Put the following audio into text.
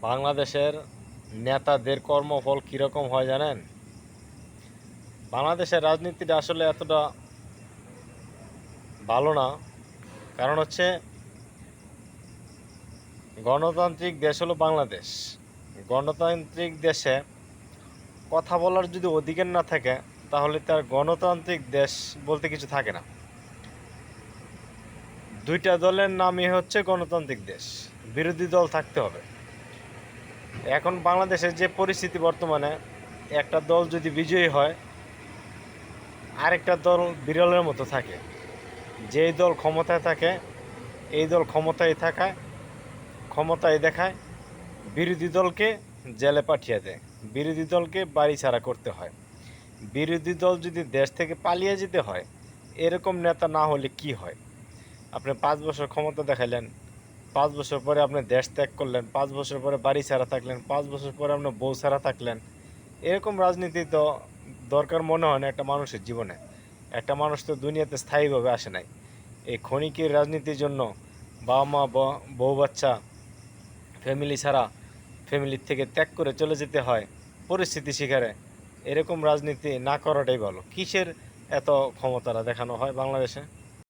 বাংলাদেশের নেতাদের কর্মফল কীরকম হয় জানেন? বাংলাদেশের রাজনীতিটা আসলে এতটা ভালো না। কারণ হচ্ছে, গণতান্ত্রিক দেশ হলো বাংলাদেশ। গণতান্ত্রিক দেশে কথা বলার যদি অধিকার না থাকে, তাহলে তার গণতান্ত্রিক দেশ বলতে কিছু থাকে না। দুইটা দলের নামই হচ্ছে গণতান্ত্রিক দেশ, বিরোধী দল থাকতে হবে। এখন বাংলাদেশের যে পরিস্থিতি বর্তমানে, একটা দল যদি বিজয়ী হয়, আরেকটা দল বিরলের মতো থাকে। যেই দল ক্ষমতায় থাকে, এই দল ক্ষমতায় দেখায়, বিরোধী দলকে জেলে পাঠিয়ে দেয়, বিরোধী দলকে বাড়ি ছাড়া করতে হয়। বিরোধী দল যদি দেশ থেকে পালিয়ে যেতে হয়, এরকম নেতা না হলে কি হয়? আপনি 5 বছর ক্ষমতা দেখাইলেন, 5 বছর পরে আপনি দেশ ত্যাগ করলেন, 5 বছর পরে বাড়ি ছাড়া থাকলেন, 5 বছর পরে আপনার বউ ছাড়া থাকলেন। এরকম রাজনীতি তো দরকার মনে হয় না একটা মানুষের জীবনে। একটা মানুষ তো দুনিয়াতে স্থায়ীভাবে আসে নাই। এই ক্ষণিকের রাজনীতির জন্য বাবা মা, বউ বাচ্চা, ফ্যামিলি ছাড়া, ফ্যামিলির থেকে ত্যাগ করে চলে যেতে হয় পরিস্থিতি শিকারে। এরকম রাজনীতি না করাটাই ভালো। কিসের এত ক্ষমতাটা দেখানো হয় বাংলাদেশে?